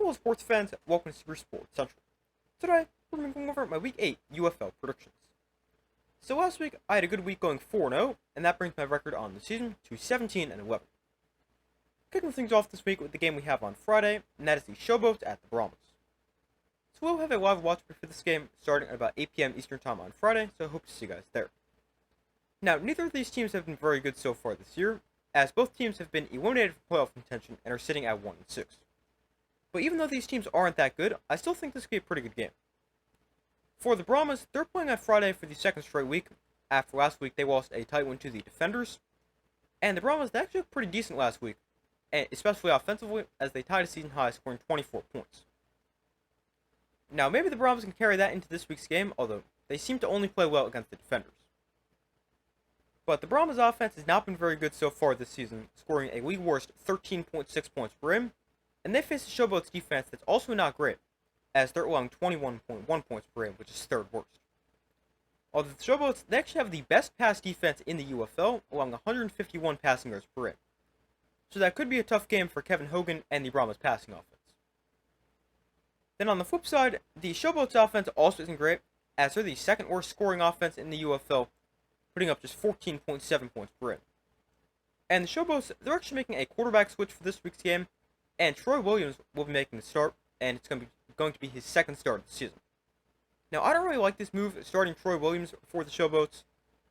Hello sports fans, welcome to Super Sports Central. Today, we're going to be going over my Week 8 UFL predictions. So last week, I had a good week going 4-0, and that brings my record on the season to 17-11. Kicking things off this week with the game we have on Friday, and that is the Showboats at the Brahmas. So we'll have a live watch for this game starting at about 8 p.m. Eastern Time on Friday, so I hope to see you guys there. Now, neither of these teams have been very good so far this year, as both teams have been eliminated from playoff contention and are sitting at 1-6. But even though these teams aren't that good, I still think this could be a pretty good game. For the Brahmas, they're playing on Friday for the second straight week. After last week, they lost a tight one to the Defenders. And the Brahmas, they actually looked pretty decent last week, and especially offensively, as they tied a season high, scoring 24 points. Now, maybe the Brahmas can carry that into this week's game, although they seem to only play well against the Defenders. But the Brahmas' offense has not been very good so far this season, scoring a league worst 13.6 points per game, and they face the Showboats defense that's also not great, as they're allowing 21.1 points per game, which is third worst. Although the Showboats, they actually have the best pass defense in the UFL, allowing 151 passing yards per game. So that could be a tough game for Kevin Hogan and the Brahmas passing offense. Then on the flip side, the Showboats offense also isn't great, as they're the second worst scoring offense in the UFL, putting up just 14.7 points per game. And the Showboats, they're actually making a quarterback switch for this week's game, and Troy Williams will be making the start, and it's going to be his second start of the season. Now, I don't really like this move, starting Troy Williams for the Showboats,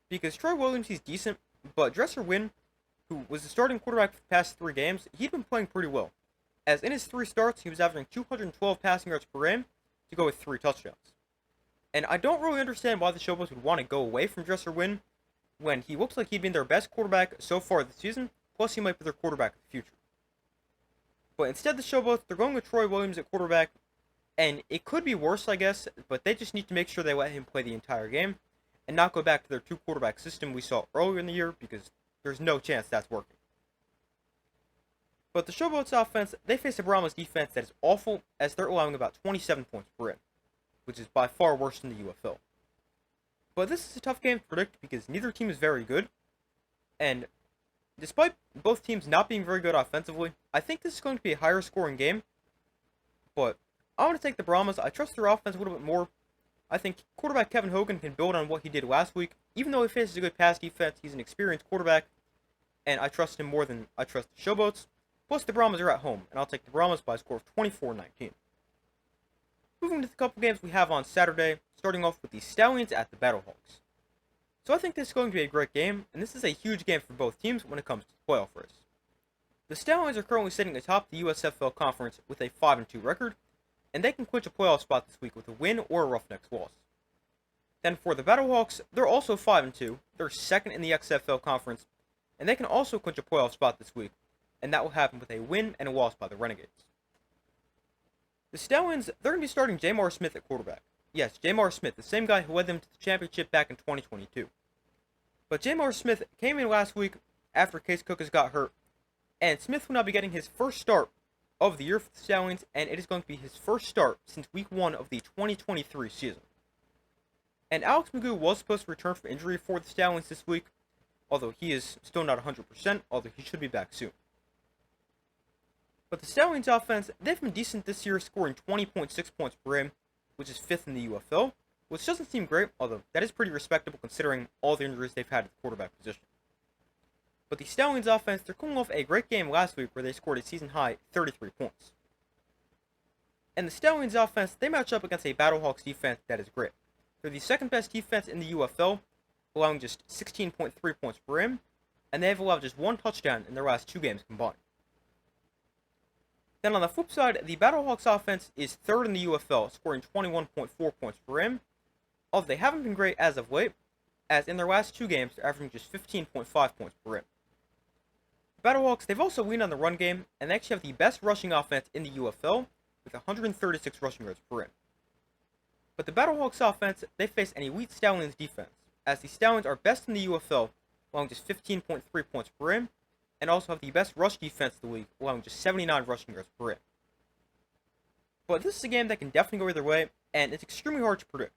because Troy Williams, he's decent, but Dresser Wynn, who was the starting quarterback for the past 3 games, he'd been playing pretty well, as in his 3 starts, he was averaging 212 passing yards per game to go with 3 touchdowns. And I don't really understand why the Showboats would want to go away from Dresser Wynn, when he looks like he'd been their best quarterback so far this season, plus he might be their quarterback in the future. But instead the Showboats, they're going with Troy Williams at quarterback, and it could be worse, I guess, but they just need to make sure they let him play the entire game, and not go back to their 2-quarterback system we saw earlier in the year, because there's no chance that's working. But the Showboats offense, they face a Brahmas defense that is awful, as they're allowing about 27 points per game, which is by far worse than the UFL. But this is a tough game to predict because neither team is very good, and despite both teams not being very good offensively, I think this is going to be a higher scoring game, but I want to take the Brahmas. I trust their offense a little bit more. I think quarterback Kevin Hogan can build on what he did last week. Even though he faces a good pass defense, he's an experienced quarterback, and I trust him more than I trust the Showboats. Plus, the Brahmas are at home, and I'll take the Brahmas by a score of 24-19. Moving to the couple games we have on Saturday, starting off with the Stallions at the Battlehawks. So I think this is going to be a great game, and this is a huge game for both teams when it comes to the playoff race. The Stallions are currently sitting atop the USFL conference with a 5-2 record, and they can clinch a playoff spot this week with a win or a Roughnecks loss. Then for the Battlehawks, they're also 5-2, they're second in the XFL conference, and they can also clinch a playoff spot this week, and that will happen with a win and a loss by the Renegades. The Stallions, they're going to be starting Jamar Smith at quarterback. Yes, Jamar Smith, the same guy who led them to the championship back in 2022. But Jamar Smith came in last week after Case Cookers got hurt, and Smith will now be getting his first start of the year for the Stallions, and it is going to be his first start since week 1 of the 2023 season. And Alex Magoo was supposed to return from injury for the Stallions this week, although he is still not 100%, although he should be back soon. But the Stallions offense, they've been decent this year, scoring 20.6 points per game, which is 5th in the UFL, which doesn't seem great, although that is pretty respectable considering all the injuries they've had at the quarterback position. But the Stallions offense, they're coming off a great game last week where they scored a season-high 33 points. And the Stallions offense, they match up against a Battlehawks defense that is great. They're the second best defense in the UFL, allowing just 16.3 points per game, and they have allowed just 1 touchdown in their last 2 games combined. Then on the flip side, the Battlehawks offense is 3rd in the UFL, scoring 21.4 points per game, although they haven't been great as of late, as in their last 2 games, they're averaging just 15.5 points per game. The Battlehawks, they've also leaned on the run game, and they actually have the best rushing offense in the UFL, with 136 rushing yards per game. But the Battlehawks offense, they face an elite Stallions defense, as the Stallions are best in the UFL, allowing just 15.3 points per game, and also have the best rush defense in the league, allowing just 79 rushing yards per game. But this is a game that can definitely go either way, and it's extremely hard to predict.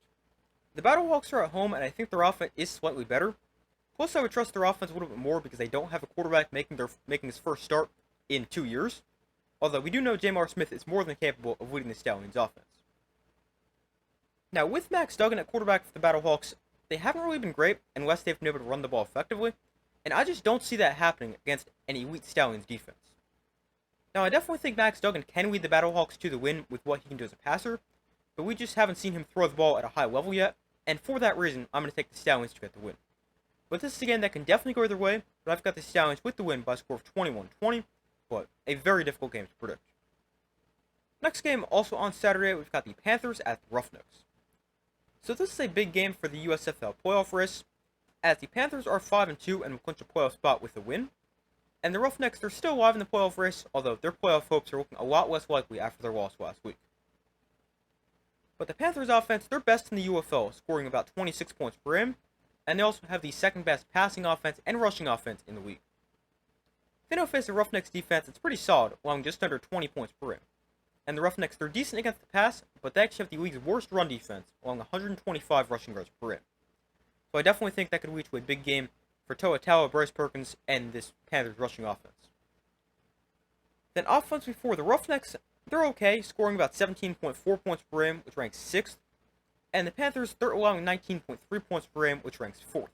The Battlehawks are at home, and I think their offense is slightly better. Plus, I would trust their offense a little bit more because they don't have a quarterback making his first start in 2 years. although we do know Jamar Smith is more than capable of leading the Stallions offense. Now, with Max Duggan at quarterback for the Battlehawks, they haven't really been great unless they've been able to run the ball effectively, and I just don't see that happening against an elite Stallions defense. Now, I definitely think Max Duggan can lead the Battlehawks to the win with what he can do as a passer, but we just haven't seen him throw the ball at a high level yet, and for that reason, I'm going to take the Stallions to get the win. But this is a game that can definitely go either way, but I've got the Stallions with the win by a score of 21-20, but a very difficult game to predict. Next game, also on Saturday, we've got the Panthers at the Roughnecks. So this is a big game for the USFL playoff race, as the Panthers are 5-2 and will clinch a playoff spot with a win, and the Roughnecks are still alive in the playoff race, although their playoff hopes are looking a lot less likely after their loss last week. But the Panthers offense, they're best in the UFL, scoring about 26 points per game, and they also have the second best passing offense and rushing offense in the league. They now face the Roughnecks defense that's pretty solid, allowing just under 20 points per game. And the Roughnecks, they're decent against the pass, but they actually have the league's worst run defense, allowing 125 rushing yards per game. So I definitely think that could lead to a big game for Toa Taua, Bryce Perkins, and this Panthers rushing offense. Then offensively for the Roughnecks, they're okay, scoring about 17.4 points per game, which ranks 6th. And the Panthers, they're allowing 19.3 points per game, which ranks 4th.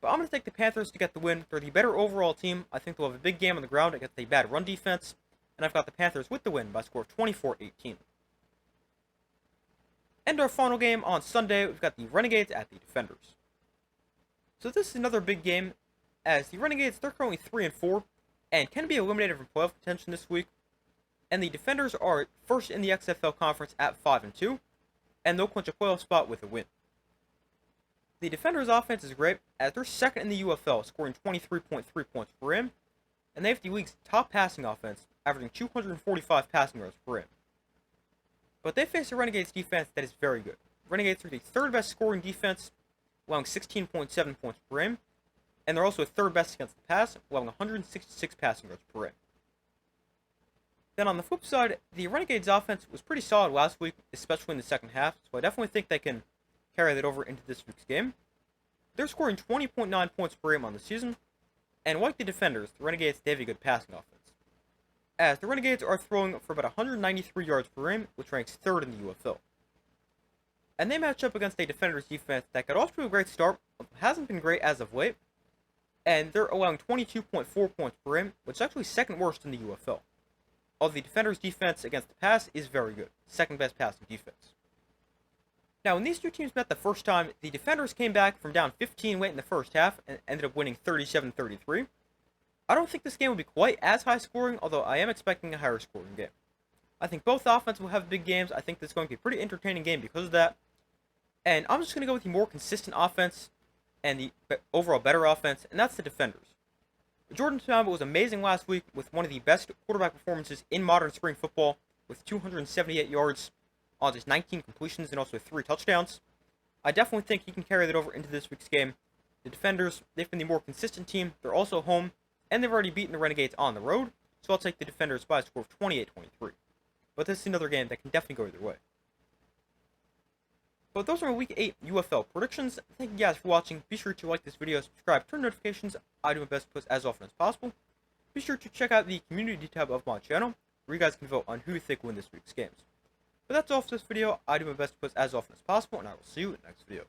But I'm going to take the Panthers to get the win. They're the better overall team. I think they'll have a big game on the ground against a bad run defense. And I've got the Panthers with the win by a score of 24-18. And our final game on Sunday, we've got the Renegades at the Defenders. So this is another big game, as the Renegades, they're currently 3-4, and can be eliminated from playoff contention this week. And the Defenders are first in the XFL conference at 5-2, and they'll clinch a playoff spot with a win. The Defenders' offense is great, as they're second in the UFL, scoring 23.3 points per game, and they have the league's top passing offense, averaging 245 passing yards per game. But they face a Renegades defense that is very good. Renegades are the third best scoring defense, allowing 16.7 points per game, and they're also third best against the pass, allowing 166 passing yards per game. Then on the flip side, the Renegades offense was pretty solid last week, especially in the second half, so I definitely think they can carry that over into this week's game. They're scoring 20.9 points per game on the season, and like the Defenders, the Renegades, they have a good passing offense, as the Renegades are throwing for about 193 yards per game, which ranks 3rd in the UFL. And they match up against a Defenders defense that got off to a great start, but hasn't been great as of late, and they're allowing 22.4 points per game, which is actually second worst in the UFL. Although the Defenders defense against the pass is very good, second best passing defense. Now, when these two teams met the first time, the Defenders came back from down 15 late in the first half and ended up winning 37-33. I don't think this game will be quite as high scoring, although I am expecting a higher scoring game. I think both offenses will have big games. I think this is going to be a pretty entertaining game because of that. And I'm just going to go with the more consistent offense and the overall better offense, and that's the Defenders. Jordan Tamba was amazing last week with one of the best quarterback performances in modern spring football, with 278 yards on just 19 completions and also 3 touchdowns. I definitely think he can carry that over into this week's game. The Defenders, they've been the more consistent team. They're also home, and they've already beaten the Renegades on the road, so I'll take the Defenders by a score of 28-23. But this is another game that can definitely go either way. But those are my Week 8 UFL predictions. Thank you guys for watching. Be sure to like this video, subscribe, turn notifications. I do my best to post as often as possible. Be sure to check out the community tab of my channel, where you guys can vote on who you think will win this week's games. But that's all for this video. I do my best to post as often as possible, and I will see you in the next video.